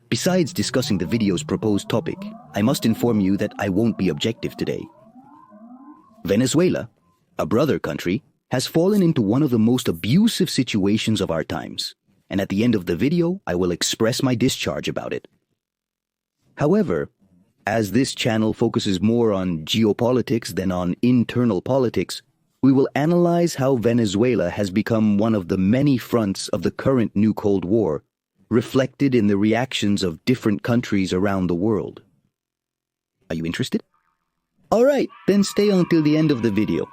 Besides discussing the video's proposed topic, I must inform you that I won't be objective today. Venezuela, a brother country, has fallen into one of the most abusive situations of our times, and at the end of the video, I will express my discharge about it. However, as this channel focuses more on geopolitics than on internal politics, we will analyze how Venezuela has become one of the many fronts of the current new Cold War, reflected in the reactions of different countries around the world. Are you interested? All right, then stay until the end of the video.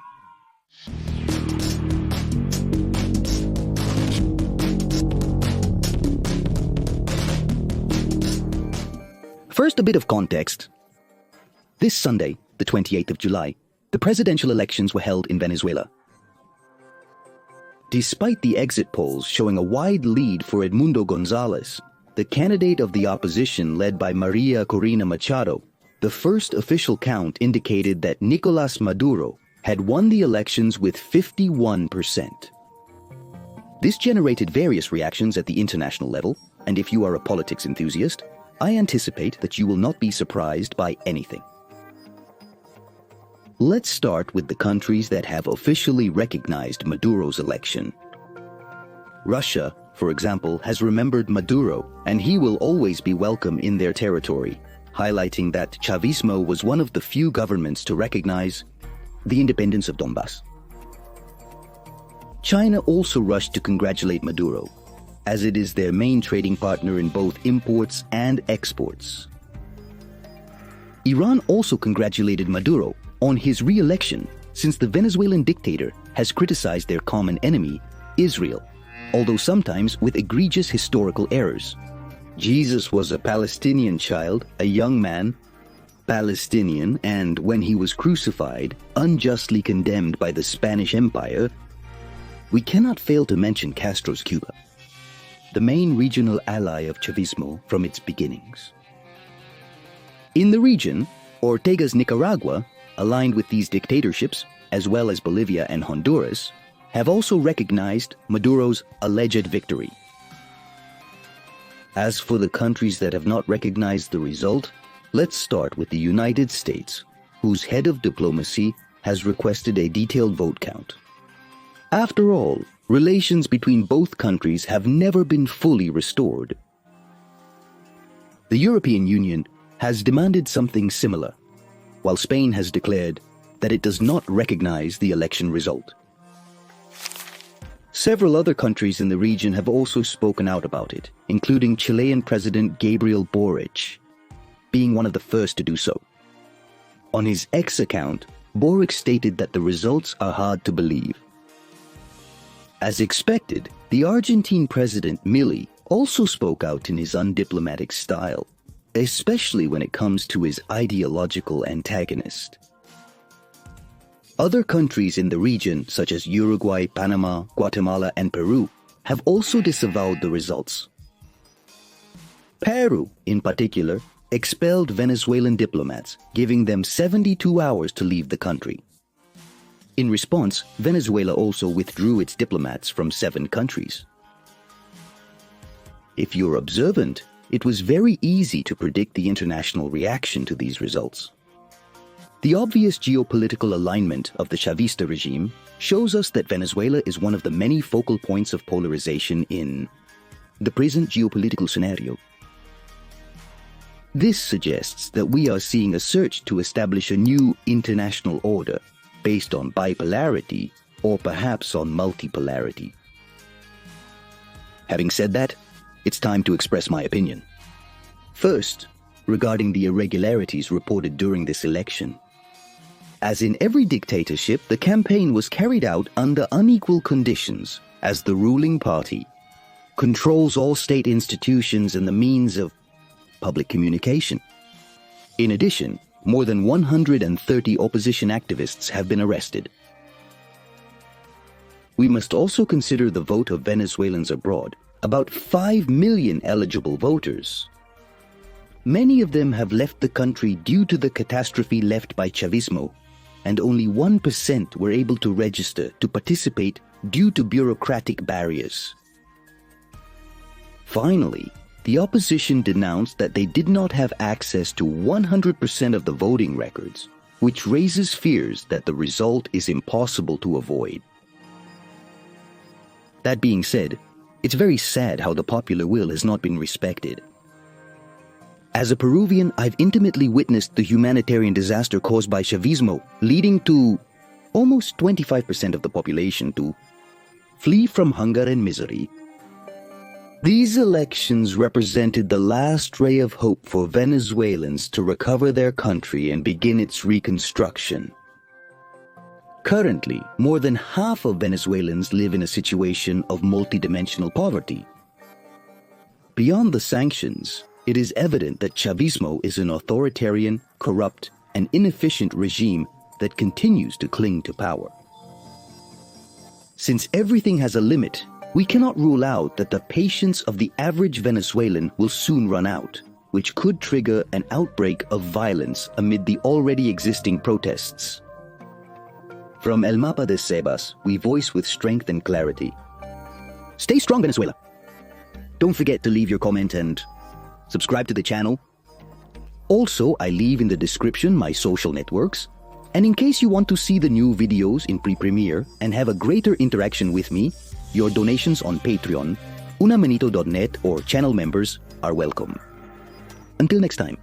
First, a bit of context. This Sunday, the 28th of July, the presidential elections were held in Venezuela. Despite the exit polls showing a wide lead for Edmundo Gonzalez, the candidate of the opposition led by Maria Corina Machado, the first official count indicated that Nicolás Maduro had won the elections with 51%. This generated various reactions at the international level, and if you are a politics enthusiast, I anticipate that you will not be surprised by anything. Let's start with the countries that have officially recognized Maduro's election. Russia, for example, has remembered Maduro, and he will always be welcome in their territory, highlighting that Chavismo was one of the few governments to recognize the independence of Donbass. China also rushed to congratulate Maduro, as it is their main trading partner in both imports and exports. Iran also congratulated Maduro on his re-election, since the Venezuelan dictator has criticized their common enemy, Israel, although sometimes with egregious historical errors. Jesus was a Palestinian child, a young man, Palestinian, and when he was crucified, unjustly condemned by the Spanish Empire. We cannot fail to mention Castro's Cuba, the main regional ally of Chavismo from its beginnings. In the region, Ortega's Nicaragua, aligned with these dictatorships, as well as Bolivia and Honduras, have also recognized Maduro's alleged victory. As for the countries that have not recognized the result, let's start with the United States, whose head of diplomacy has requested a detailed vote count. After all, relations between both countries have never been fully restored. The European Union has demanded something similar, while Spain has declared that it does not recognize the election result. Several other countries in the region have also spoken out about it, including Chilean President Gabriel Boric, being one of the first to do so. On his X account, Boric stated that the results are hard to believe. As expected, the Argentine President Milei also spoke out in his undiplomatic style, especially when it comes to his ideological antagonist. Other countries in the region, such as Uruguay, Panama, Guatemala, and Peru, have also disavowed the results. Peru, in particular, expelled Venezuelan diplomats, giving them 72 hours to leave the country. In response, Venezuela also withdrew its diplomats from 7 countries. If you're observant, it was very easy to predict the international reaction to these results. The obvious geopolitical alignment of the Chavista regime shows us that Venezuela is one of the many focal points of polarization in the present geopolitical scenario. This suggests that we are seeing a search to establish a new international order based on bipolarity or perhaps on multipolarity. Having said that, it's time to express my opinion. First, regarding the irregularities reported during this election. As in every dictatorship, the campaign was carried out under unequal conditions, as the ruling party controls all state institutions and the means of public communication. In addition, more than 130 opposition activists have been arrested. We must also consider the vote of Venezuelans abroad, about 5 million eligible voters. Many of them have left the country due to the catastrophe left by Chavismo, and only 1% were able to register to participate due to bureaucratic barriers. Finally, The opposition denounced that they did not have access to 100% of the voting records, which raises fears that the result is impossible to avoid. That being said, it's very sad how the popular will has not been respected. As a Peruvian, I've intimately witnessed the humanitarian disaster caused by Chavismo, leading to almost 25% of the population to flee from hunger and misery. These elections represented the last ray of hope for Venezuelans to recover their country and begin its reconstruction. Currently, more than half of Venezuelans live in a situation of multidimensional poverty. Beyond the sanctions, it is evident that Chavismo is an authoritarian, corrupt, and inefficient regime that continues to cling to power. Since everything has a limit, we cannot rule out that the patience of the average Venezuelan will soon run out, which could trigger an outbreak of violence amid the already existing protests. From El Mapa de Sebas, we voice with strength and clarity. Stay strong, Venezuela! Don't forget to leave your comment and subscribe to the channel. Also, I leave in the description my social networks. And in case you want to see the new videos in pre-premiere and have a greater interaction with me, your donations on Patreon, unamanito.net or channel members are welcome. Until next time.